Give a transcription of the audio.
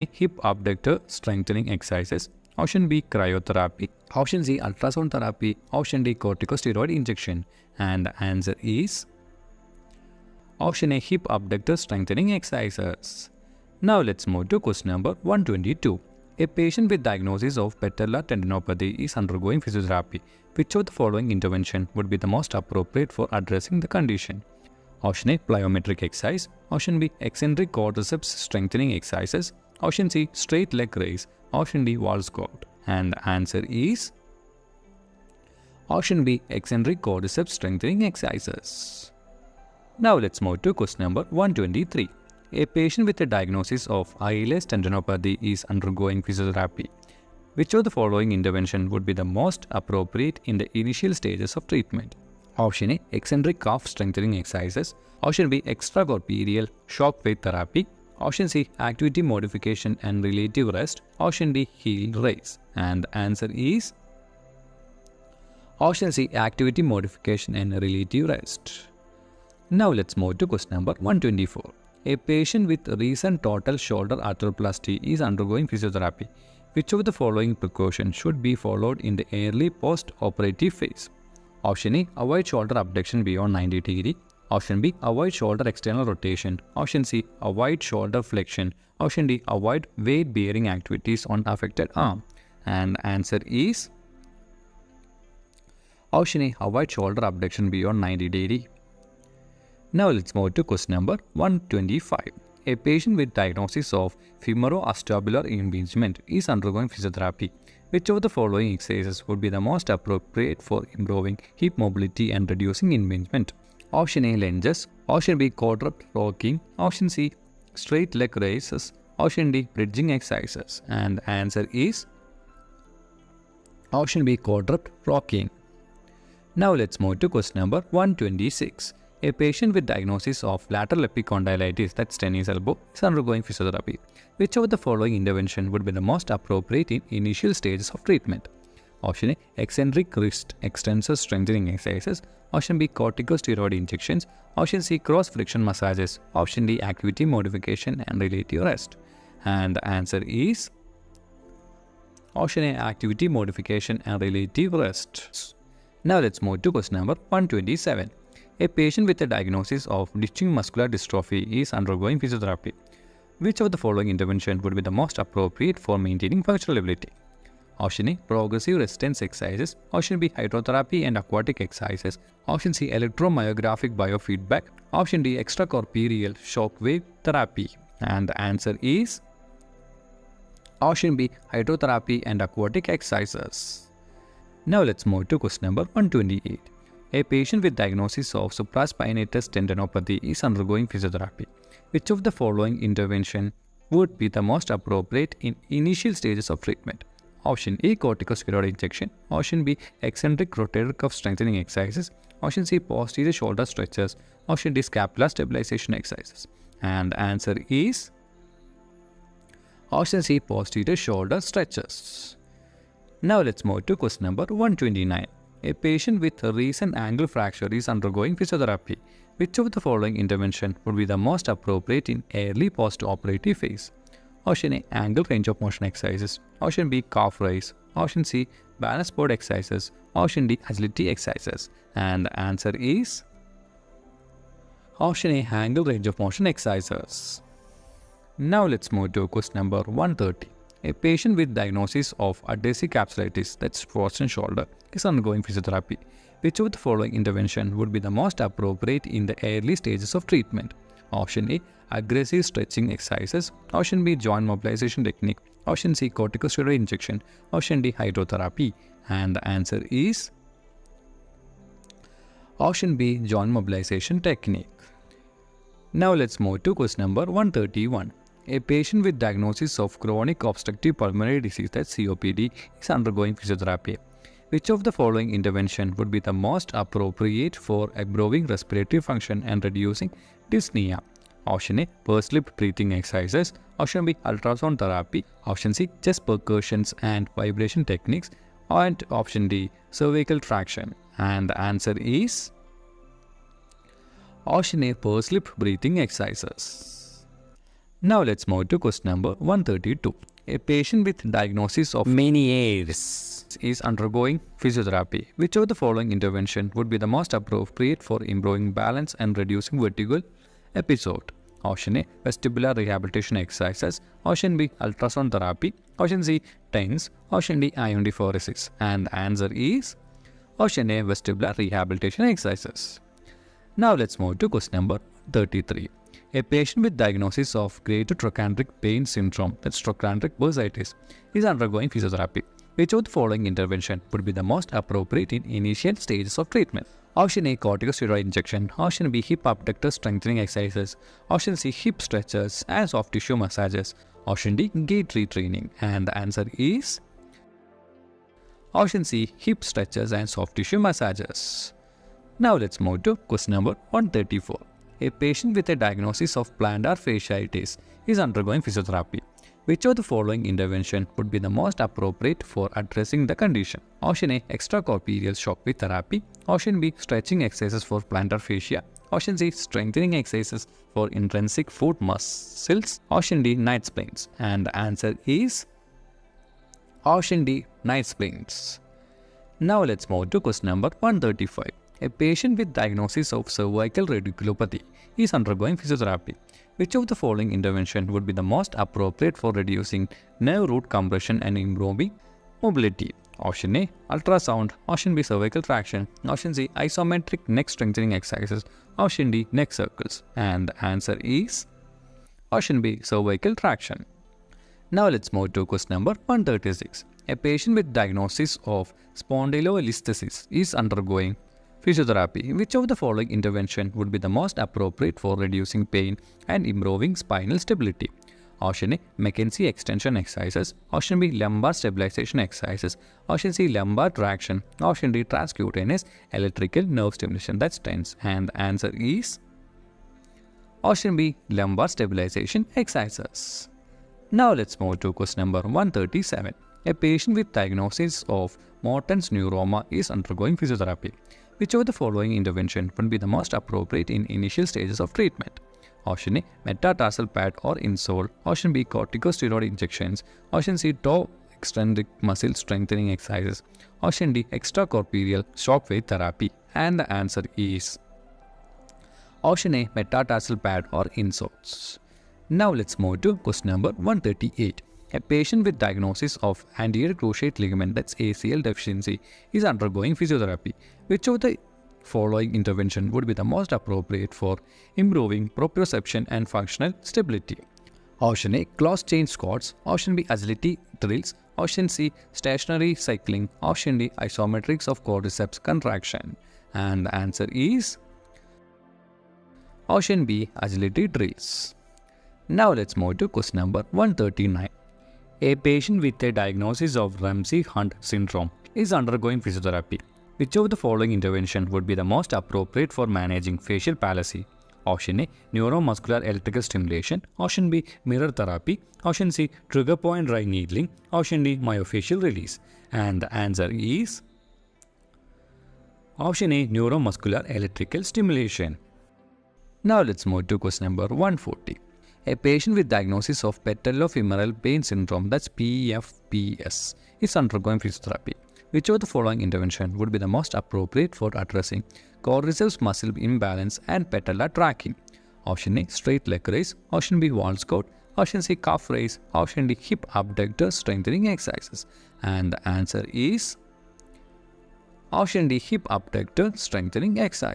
Option A, hip abductor strengthening exercises. Option B, cryotherapy. Option C, ultrasound therapy. Option D, corticosteroid injection. And the answer is option A, hip abductor strengthening exercises. Now let's move to question number 122. A patient with diagnosis of patellar tendinopathy is undergoing physiotherapy. Which of the following intervention would be the most appropriate for addressing the condition? Option A, plyometric exercise. Option B, eccentric quadriceps strengthening exercises. Option C, straight leg raise. Option D, wall squat. And the answer is option B, eccentric quadriceps strengthening exercises. Now let's move to question number 123. A patient with a diagnosis of Achilles tendinopathy is undergoing physiotherapy. Which of the following intervention would be the most appropriate in the initial stages of treatment? Option A, eccentric calf strengthening exercises. Option B, extracorporeal shock wave therapy. Option C, activity modification and relative rest. Option D, heel raise. And the answer is option C, activity modification and relative rest. Now let's move to question number 124. A patient with recent total shoulder arthroplasty is undergoing physiotherapy. Which of the following precautions should be followed in the early post-operative phase? Option A, avoid shoulder abduction beyond 90 degrees. Option B, avoid shoulder external rotation. Option C, avoid shoulder flexion. Option D, avoid weight-bearing activities on affected arm. And the answer is option A, avoid shoulder abduction beyond 90 degrees. Now let's move to question number 125. A patient with diagnosis of femoroacetabular impingement is undergoing physiotherapy. Which of the following exercises would be the most appropriate for improving hip mobility and reducing impingement? Option A, lunges. Option B, quadruped rocking. Option C, straight leg raises. Option D, bridging exercises. And the answer is option B, quadruped rocking. Now let's move to question number 126. A patient with diagnosis of lateral epicondylitis, that's tennis elbow, is undergoing physiotherapy. Which of the following intervention would be the most appropriate in initial stages of treatment? Option A, eccentric wrist extensor strengthening exercises. Option B, corticosteroid injections. Option C, cross friction massages. Option D, activity modification and relative rest. And the answer is option A, activity modification and relative rest. Now let's move to question number 127. A patient with a diagnosis of Duchenne muscular dystrophy is undergoing physiotherapy. Which of the following intervention would be the most appropriate for maintaining functional ability? Option A, progressive resistance exercises. Option B, hydrotherapy and aquatic exercises. Option C, electromyographic biofeedback. Option D, extracorporeal shock wave therapy. And the answer is option B, hydrotherapy and aquatic exercises. Now let's move to question number 128. A patient with diagnosis of supraspinatus tendinopathy is undergoing physiotherapy. Which of the following intervention would be the most appropriate in initial stages of treatment? Option A, corticosteroid injection. Option B, eccentric rotator cuff strengthening exercises. Option C, posterior shoulder stretches. Option D, scapular stabilization exercises. And the answer is option C, posterior shoulder stretches. Now let's move to question number 129. A patient with a recent ankle fracture is undergoing physiotherapy. Which of the following intervention would be the most appropriate in early post-operative phase? Option A, ankle range of motion exercises. Option B, calf raise. Option C, balance board exercises. Option D, agility exercises. And the answer is option A, ankle range of motion exercises. Now let's move to question number 130. A patient with diagnosis of adhesive capsulitis, that's frozen shoulder, is undergoing physiotherapy. Which of the following intervention would be the most appropriate in the early stages of treatment? Option A, aggressive stretching exercises. Option B, joint mobilization technique. Option C, corticosteroid injection. Option D, hydrotherapy. And the answer is option B, joint mobilization technique. Now let's move to question number 131. A patient with diagnosis of chronic obstructive pulmonary disease, that's COPD, is undergoing physiotherapy. Which of the following intervention would be the most appropriate for improving respiratory function and reducing dyspnea? Option A, pursed lip breathing exercises. Option B, ultrasound therapy. Option C, chest percussions and vibration techniques. And option D, cervical traction. And the answer is option A, pursed lip breathing exercises. Now let's move to question number 132. A patient with diagnosis of Meniere's is undergoing physiotherapy. Which of the following intervention would be the most appropriate for improving balance and reducing vertigo episode? Option A, vestibular rehabilitation exercises. Option B, ultrasound therapy. Option C, TENS. Option D, iontophoresis. And the answer is option A, vestibular rehabilitation exercises. Now let's move to question number 33. A patient with diagnosis of greater trochanteric pain syndrome, that's trochanteric bursitis, is undergoing physiotherapy. Which of the following intervention would be the most appropriate in initial stages of treatment? Option A, corticosteroid injection. Option B, hip abductor strengthening exercises. Option C, hip stretches and soft tissue massages. Option D, gait retraining. And the answer is option C, hip stretches and soft tissue massages. Now let's move to question number 134. A patient with a diagnosis of plantar fasciitis is undergoing physiotherapy. Which of the following intervention would be the most appropriate for addressing the condition? Option A, extracorporeal shockwave therapy. Option B, stretching exercises for plantar fascia. Option C, strengthening exercises for intrinsic foot muscles. Option D, night splints. And the answer is option D, night splints. Now let's move to question number 135. A patient with diagnosis of cervical radiculopathy is undergoing physiotherapy. Which of the following intervention would be the most appropriate for reducing nerve root compression and improving mobility? Option A, ultrasound. Option B, cervical traction. Option C, isometric neck strengthening exercises. Option D, neck circles. And the answer is option B, cervical traction. Now let's move to question number 136. A patient with diagnosis of spondylolisthesis is undergoing physiotherapy. Which of the following intervention would be the most appropriate for reducing pain and improving spinal stability? Option A, McKenzie extension exercises. Option B, lumbar stabilization exercises. Option C, lumbar traction. Option D, transcutaneous electrical nerve stimulation, that's TENS. And the answer is option B, lumbar stabilization exercises. Now let's move to question number 137. A patient with diagnosis of Morton's neuroma is undergoing physiotherapy. Which of the following intervention would be the most appropriate in initial stages of treatment? Option A, metatarsal pad or insole. Option B, corticosteroid injections. Option C, toe extrinsic muscle strengthening exercises. Option D, extracorporeal shockwave therapy. And the answer is option A, metatarsal pad or insoles. Now let's move to question number 138. A patient with diagnosis of anterior cruciate ligament, that's ACL deficiency, is undergoing physiotherapy. Which of the following intervention would be the most appropriate for improving proprioception and functional stability? Option A, cross chain squats. Option B, agility drills. Option C, stationary cycling. Option D, isometrics of quadriceps contraction. And the answer is option B, agility drills. Now let's move to question number 139. A patient with a diagnosis of Ramsay-Hunt syndrome is undergoing physiotherapy. Which of the following intervention would be the most appropriate for managing facial palsy? Option A, neuromuscular electrical stimulation. Option B, mirror therapy. Option C, trigger point dry needling. Option D, myofascial release. And the answer is option A, neuromuscular electrical stimulation. Now let's move to question number 140. A patient with diagnosis of patellofemoral pain syndrome, that's PFPS, is undergoing physiotherapy. Which of the following intervention would be the most appropriate for addressing quadriceps muscle imbalance and patellar tracking? Option A, straight leg raise. Option B, wall squat. Option C, calf raise. Option D, hip abductor strengthening exercises. And the answer is option D, hip abductor strengthening exercise.